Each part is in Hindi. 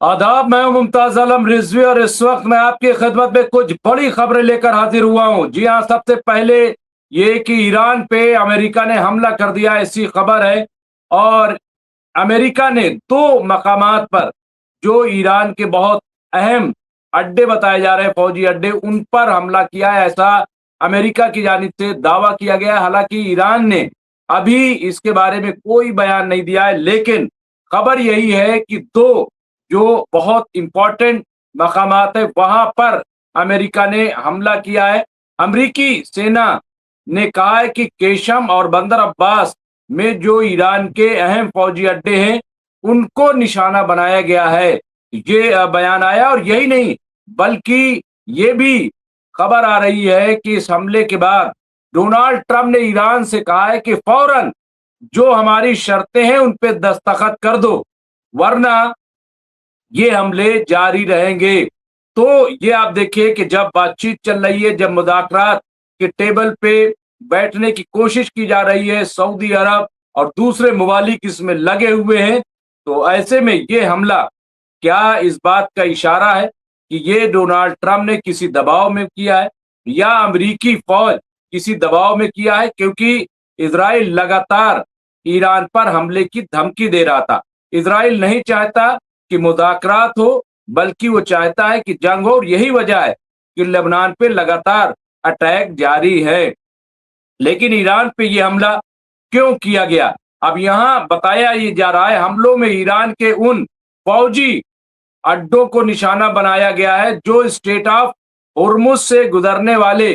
आदाब, मैं हूं मुमताज आलम रिजवी और इस वक्त मैं आपकी खिदमत में कुछ बड़ी खबरें लेकर हाजिर हुआ हूं। जी हां, सबसे पहले ये कि ईरान पे अमेरिका ने हमला कर दिया, ऐसी खबर है। और अमेरिका ने दो मकामात पर जो ईरान के बहुत अहम अड्डे बताए जा रहे हैं, फौजी अड्डे, उन पर हमला किया है, ऐसा अमेरिका की जानिब से दावा किया गया है। हालांकि ईरान ने अभी इसके बारे में कोई बयान नहीं दिया है, लेकिन खबर यही है कि दो जो बहुत इंपॉर्टेंट मकामात है वहां पर अमेरिका ने हमला किया है। अमेरिकी सेना ने कहा है कि केशम और बंदर अब्बास में जो ईरान के अहम फौजी अड्डे हैं उनको निशाना बनाया गया है। ये बयान आया, और यही नहीं बल्कि ये भी खबर आ रही है कि इस हमले के बाद डोनाल्ड ट्रंप ने ईरान से कहा है कि फौरन जो हमारी शर्तें हैं उन पे दस्तखत कर दो, वरना ये हमले जारी रहेंगे। तो ये आप देखिए कि जब बातचीत चल रही है, जब मुज़ाकरात के टेबल पे बैठने की कोशिश की जा रही है, सऊदी अरब और दूसरे ममालिक इसमें लगे हुए हैं, तो ऐसे में ये हमला क्या इस बात का इशारा है कि ये डोनाल्ड ट्रंप ने किसी दबाव में किया है या अमेरिकी फौज किसी दबाव में किया है? क्योंकि इजराइल लगातार ईरान पर हमले की धमकी दे रहा था। इजराइल नहीं चाहता कि मुज़ाकरात हो, बल्कि वो चाहता है कि जंग हो, और यही वजह है कि लेबनान पे लगातार अटैक जारी है। लेकिन ईरान पे ये हमला क्यों किया गया? अब यहाँ बताया ये जा रहा है हमलों में ईरान के उन फौजी अड्डों को निशाना बनाया गया है जो स्टेट ऑफ होर्मुज से गुजरने वाले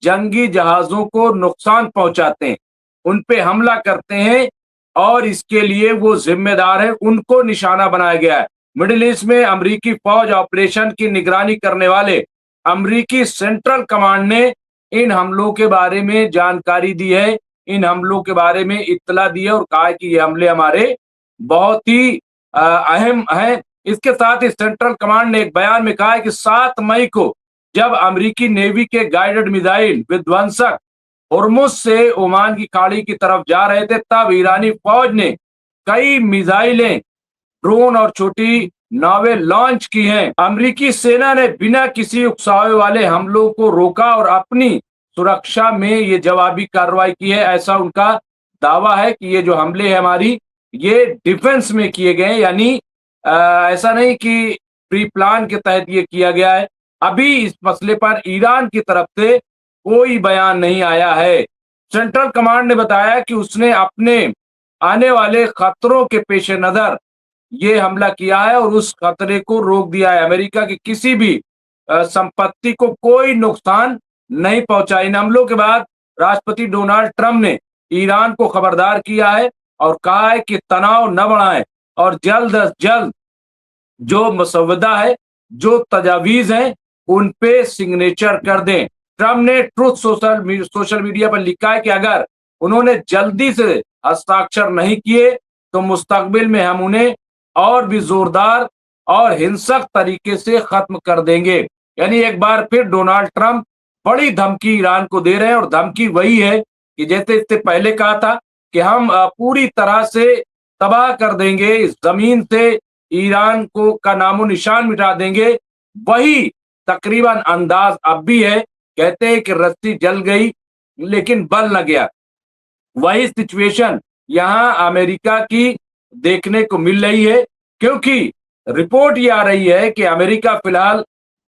जंगी जहाजों को नुकसान पहुंचाते हैं, उन पे हमला करते हैं, और इसके लिए वो जिम्मेदार है, उनको निशाना बनाया गया है। मिडिल ईस्ट में अमेरिकी फौज ऑपरेशन की निगरानी करने वाले अमेरिकी सेंट्रल कमांड ने इन हमलों के बारे में जानकारी दी है, इन हमलों के बारे में इत्तला दी है, और कहा है कि ये हमले हमारे बहुत ही अहम हैं। इसके साथ ही सेंट्रल कमांड ने एक बयान में कहा है कि 7 मई को जब अमेरिकी नेवी के गाइडेड मिसाइल विध्वंसक होर्मुज से ओमान की खाड़ी की तरफ जा रहे थे, तब ईरानी फौज ने कई मिसाइलें, ड्रोन और छोटी नावें लॉन्च की हैं। अमेरिकी सेना ने बिना किसी उकसावे वाले हमलों को रोका और अपनी सुरक्षा में ये जवाबी कार्रवाई की है, ऐसा उनका दावा है कि ये जो हमले हैं हमारी, ये डिफेंस में किए गए हैं। यानी ऐसा नहीं कि प्री प्लान के तहत ये किया गया है। अभी इस मसले पर ईरान की तरफ से कोई बयान नहीं आया है। सेंट्रल कमांड ने बताया कि उसने अपने आने वाले खतरों के पेश नजर ये हमला किया है और उस खतरे को रोक दिया है। अमेरिका की किसी भी संपत्ति को कोई नुकसान नहीं पहुंचा। इन हमलों के बाद राष्ट्रपति डोनाल्ड ट्रंप ने ईरान को खबरदार किया है और कहा है कि तनाव न बढ़ाएं और जल्द अज जल्द जो मसवदा है, जो तजावीज हैं, उन पे सिग्नेचर कर दें। ट्रंप ने ट्रुथ सोशल मीडिया पर लिखा है कि अगर उन्होंने जल्दी से हस्ताक्षर नहीं किए तो मुस्तकबिल में हम उन्हें और भी जोरदार और हिंसक तरीके से खत्म कर देंगे। यानी एक बार फिर डोनाल्ड ट्रंप बड़ी धमकी ईरान को दे रहे हैं, और धमकी वही है कि जैसे इससे पहले कहा था कि हम पूरी तरह से तबाह कर देंगे, इस जमीन से ईरान को का नामो निशान मिटा देंगे। वही तकरीबन अंदाज अब भी है। कहते हैं कि रस्सी जल गई लेकिन बल न गया। वही सिचुएशन यहां अमेरिका की देखने को मिल रही है, क्योंकि रिपोर्ट ये आ रही है कि अमेरिका फिलहाल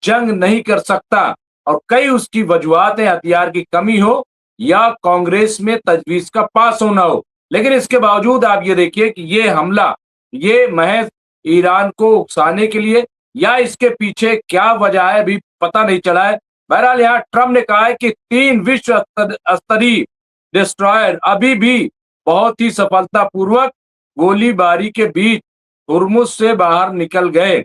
जंग नहीं कर सकता, और कई उसकी वजूहत है, हथियार की कमी हो या कांग्रेस में तजवीज का पास होना हो। लेकिन इसके बावजूद आप ये देखिए कि ये हमला ये महज ईरान को उकसाने के लिए, या इसके पीछे क्या वजह है अभी पता नहीं चला है। बहरहाल यहाँ ट्रंप ने कहा है कि 3 विश्व स्तरीय डिस्ट्रॉयर अभी भी बहुत ही सफलतापूर्वक गोलीबारी के बीच हुर्मुज से बाहर निकल गए।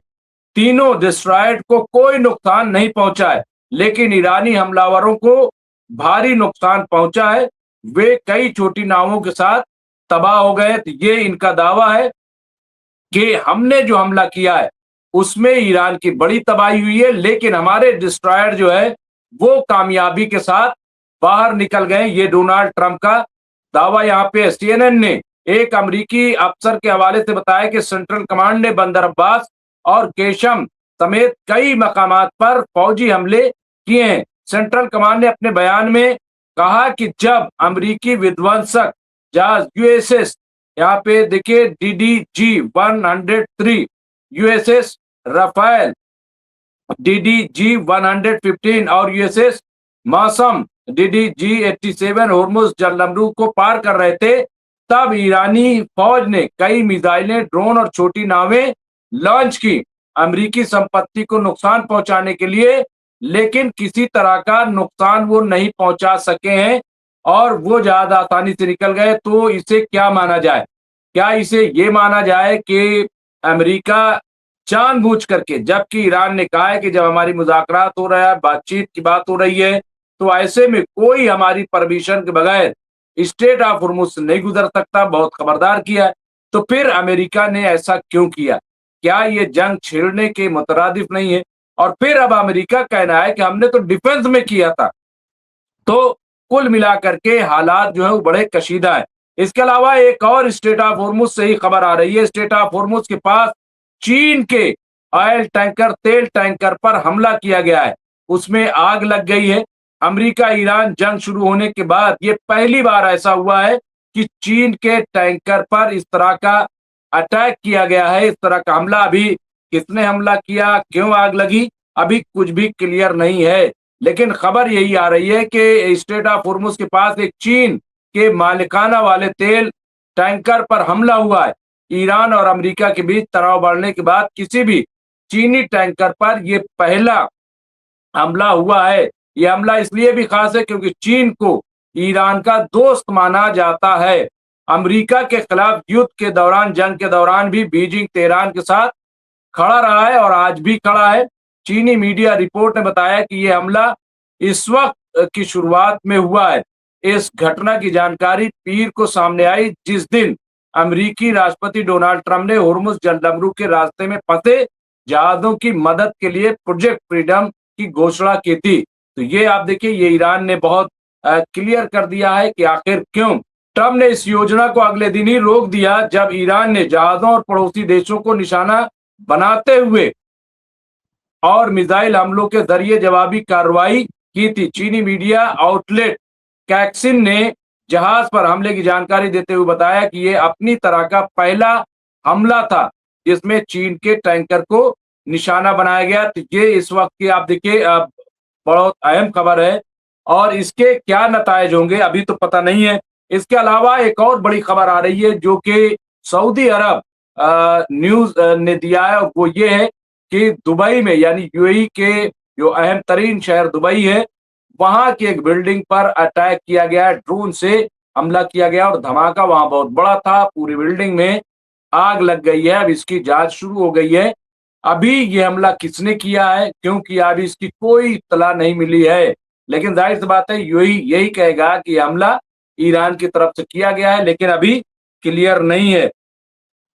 तीनों डिस्ट्रॉयर को कोई नुकसान नहीं पहुंचा है, लेकिन ईरानी हमलावरों को भारी नुकसान पहुंचा है। वे कई छोटी नावों के साथ तबाह हो गए। तो ये इनका दावा है कि हमने जो हमला किया है उसमें ईरान की बड़ी तबाही हुई है, लेकिन हमारे डिस्ट्रॉयर जो है वो कामयाबी के साथ बाहर निकल गए। ये डोनाल्ड ट्रंप का दावा यहाँ पे CNN ने एक अमेरिकी अफसर के हवाले से बताया कि सेंट्रल कमांड ने बंदर अब्बास और केशम समेत कई मकामात पर फौजी हमले किए हैं। सेंट्रल कमांड ने अपने बयान में कहा कि जब अमेरिकी विध्वंसक जहाज यूएसएस, यहाँ पे देखिए DDG 103, यूएसएस राफेल DDG 115 और यूएसएस मौसम DDG 87 होर्मुज जलमरू को पार कर रहे थे, तब ईरानी फौज ने कई मिसाइलें, ड्रोन और छोटी नावें लॉन्च की अमेरिकी संपत्ति को नुकसान पहुंचाने के लिए, लेकिन किसी तरह का नुकसान वो नहीं पहुंचा सके हैं और वो जहाज आसानी से निकल गए। तो इसे क्या माना जाए? क्या इसे ये माना जाए कि अमेरिका जानबूझ करके, जबकि ईरान ने कहा है कि जब हमारी मुज़ाकरात हो रहा है, बातचीत की बात हो रही है, तो ऐसे में कोई हमारी परमिशन के बगैर स्ट्रेट ऑफ होर्मुज से नहीं गुजर सकता, बहुत खबरदार किया है। तो फिर अमेरिका ने ऐसा क्यों किया? क्या ये जंग छेड़ने के मुतरादिफ नहीं है? और फिर अब अमेरिका कहना है कि हमने तो डिफेंस में किया था। तो कुल मिलाकर के हालात जो है वो बड़े कशीदा है। इसके अलावा एक और स्ट्रेट ऑफ होर्मुज से ही खबर आ रही है। स्ट्रेट ऑफ होर्मुज के पास चीन के ऑयल टैंकर, तेल टैंकर पर हमला किया गया है, उसमें आग लग गई है। अमेरिका ईरान जंग शुरू होने के बाद ये पहली बार ऐसा हुआ है कि चीन के टैंकर पर इस तरह का अटैक किया गया है, इस तरह का हमला। अभी किसने हमला किया, क्यों आग लगी, अभी कुछ भी क्लियर नहीं है, लेकिन खबर यही आ रही है कि स्ट्रेट ऑफ होर्मुज के पास एक चीन के मालिकाना वाले तेल टैंकर पर हमला हुआ है। ईरान और अमेरिका के बीच तनाव बढ़ने के बाद किसी भी चीनी टैंकर पर यह पहला हमला हुआ है। यह हमला इसलिए भी खास है क्योंकि चीन को ईरान का दोस्त माना जाता है। अमेरिका के खिलाफ युद्ध के दौरान, जंग के दौरान भी बीजिंग तेहरान के साथ खड़ा रहा है और आज भी खड़ा है। चीनी मीडिया रिपोर्ट ने बताया कि यह हमला इस वक्त की शुरुआत में हुआ है। इस घटना की जानकारी पीर को सामने आई, जिस दिन अमेरिकी राष्ट्रपति डोनाल्ड ट्रंप ने होर्मुज जलमरू के रास्ते में फंसे जहाजों की मदद के लिए प्रोजेक्ट फ्रीडम की घोषणा की थी। तो ये आप देखिए, ये ईरान ने बहुत क्लियर कर दिया है कि आखिर क्यों ट्रंप ने इस योजना को अगले दिन ही रोक दिया, जब ईरान ने जहाजों और पड़ोसी देशों को निशाना बनाते हुए और मिसाइल हमलों के जरिए जवाबी कार्रवाई की थी। चीनी मीडिया आउटलेट कैक्सिन ने जहाज पर हमले की जानकारी देते हुए बताया कि यह अपनी तरह का पहला हमला था जिसमें चीन के टैंकर को निशाना बनाया गया। तो ये इस वक्त की आप देखिए बहुत अहम खबर है और इसके क्या नतायज होंगे अभी तो पता नहीं है। इसके अलावा एक और बड़ी खबर आ रही है जो कि सऊदी अरब न्यूज ने दिया है, और वो ये है कि दुबई में, यानी यूएई के जो अहम तरीन शहर दुबई है, वहां की एक बिल्डिंग पर अटैक किया गया, ड्रोन से हमला किया गया और धमाका वहां बहुत बड़ा था, पूरी बिल्डिंग में आग लग गई है। अब इसकी जांच शुरू हो गई है। अभी ये हमला किसने किया है, क्यों किया, अभी इसकी कोई इत्तला नहीं मिली है, लेकिन जाहिर सी बात है यही कहेगा कि हमला ईरान की तरफ से किया गया है, लेकिन अभी क्लियर नहीं है।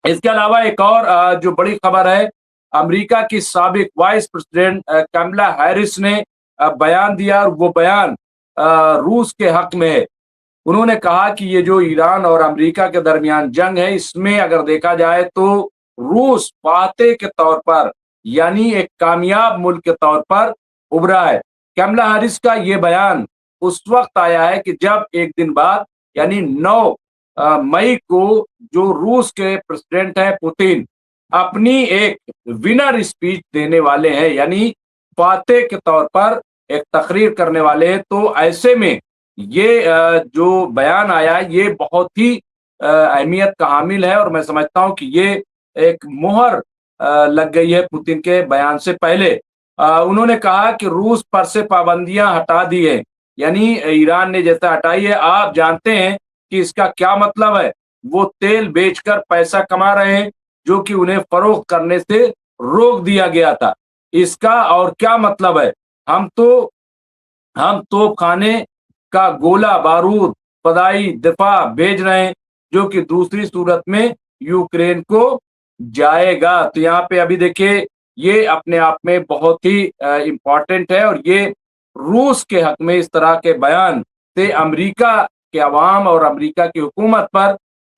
इसके अलावा एक और जो बड़ी खबर है, अमेरिका की साबिक वाइस प्रेसिडेंट कमला हैरिस ने बयान दिया, और वो बयान रूस के हक में है। उन्होंने कहा कि ये जो ईरान और अमेरिका के दरमियान जंग है, इसमें अगर देखा जाए तो रूस फातेह के तौर पर, यानी एक कामयाब मुल्क के तौर पर उभरा है। कमला हैरिस का ये बयान उस वक्त आया है कि जब एक दिन बाद, यानी 9 मई को, जो रूस के प्रेसिडेंट हैं पुतिन, अपनी एक विनर स्पीच देने वाले हैं, यानी फातेह के तौर पर एक तकरीर करने वाले हैं। तो ऐसे में ये जो बयान आया ये बहुत ही अहमियत का हामिल है, और मैं समझता हूं कि ये एक मोहर लग गई है पुतिन के बयान से पहले। उन्होंने कहा कि रूस पर से पाबंदियां हटा दी है, यानी ईरान ने जैसा हटाई है। आप जानते हैं कि इसका क्या मतलब है, वो तेल बेचकर पैसा कमा रहे हैं जो कि उन्हें फरोख्त करने से रोक दिया गया था। इसका और क्या मतलब है, हम तो खाने का गोला बारूद, फदाई दिफा भेज रहे हैं जो कि दूसरी सूरत में यूक्रेन को जाएगा। तो यहाँ पे अभी देखिए ये अपने आप में बहुत ही इम्पोर्टेंट है, और ये रूस के हक में इस तरह के बयान से अमेरिका के अवाम और अमेरिका की हुकूमत पर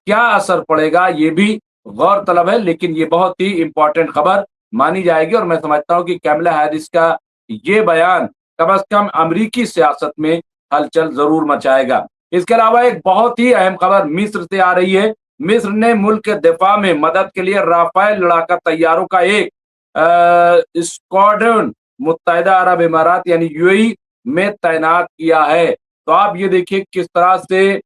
क्या असर पड़ेगा ये भी गौर तलब है। लेकिन ये बहुत ही इम्पोर्टेंट खबर मानी जाएगी। और मैं समझता हूं कि कैमला हैरिस का ये बयान कम से कम अमेरिकी सियासत में हलचल जरूर मचाएगा। इसके अलावा एक बहुत ही अहम खबर मिस्र से आ रही है। मिस्र ने मुल्क के दिफा में मदद के लिए राफेल लड़ाका तैयारों का एक स्क्वाड्रन मुत्तहिदा अरब इमारात यानी यूएई में तैनात किया है। तो आप ये देखिए किस तरह से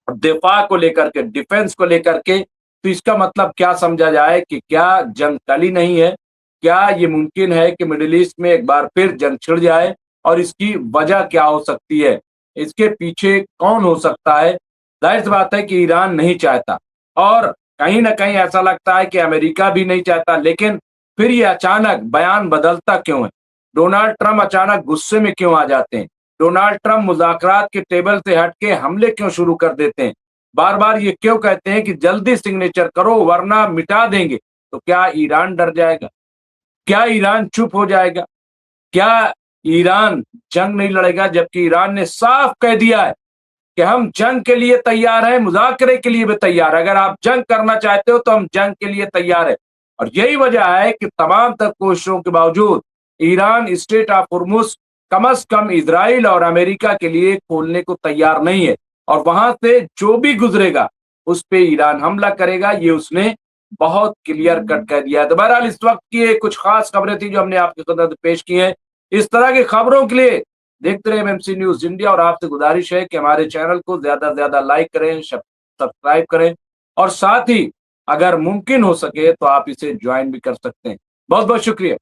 दिफा को लेकर के, डिफेंस को लेकर के, तो इसका मतलब क्या समझा जाए कि क्या जंग टली नहीं है? क्या ये मुमकिन है कि मिडिल ईस्ट में एक बार फिर जंग छिड़ जाए? और इसकी वजह क्या हो सकती है? इसके पीछे कौन हो सकता है? जाहिर सी बात है कि ईरान नहीं चाहता और कहीं ना कहीं ऐसा लगता है कि अमेरिका भी नहीं चाहता। लेकिन फिर ये अचानक बयान बदलता क्यों है? डोनाल्ड ट्रंप अचानक गुस्से में क्यों आ जाते हैं? डोनाल्ड ट्रंप मुज़ाकरात के टेबल से हटके हमले क्यों शुरू कर देते हैं? बार बार ये क्यों कहते हैं कि जल्दी सिग्नेचर करो वरना मिटा देंगे? तो क्या ईरान डर जाएगा? क्या ईरान चुप हो जाएगा? क्या ईरान जंग नहीं लड़ेगा? जबकि ईरान ने साफ कह दिया है कि हम जंग के लिए तैयार हैं, मुज़ाकरे के लिए भी तैयार है। अगर आप जंग करना चाहते हो तो हम जंग के लिए तैयार है। और यही वजह है कि तमाम तक कोशिशों के बावजूद ईरान स्ट्रेट ऑफ हुर्मुज़ कम से कम इजराइल और अमेरिका के लिए खोलने को तैयार नहीं है। और वहां से जो भी गुजरेगा उस पे ईरान हमला करेगा, ये उसने बहुत क्लियर कट कर दिया है। तो बहरहाल इस वक्त की ये कुछ खास खबरें थी जो हमने आपकी खिदमत में पेश की हैं। इस तरह की खबरों के लिए देखते रहे एमएमसी न्यूज इंडिया। और आपसे गुजारिश है कि हमारे चैनल को ज्यादा से ज्यादा लाइक करें, सब्सक्राइब करें और साथ ही अगर मुमकिन हो सके तो आप इसे ज्वाइन भी कर सकते हैं। बहुत बहुत शुक्रिया।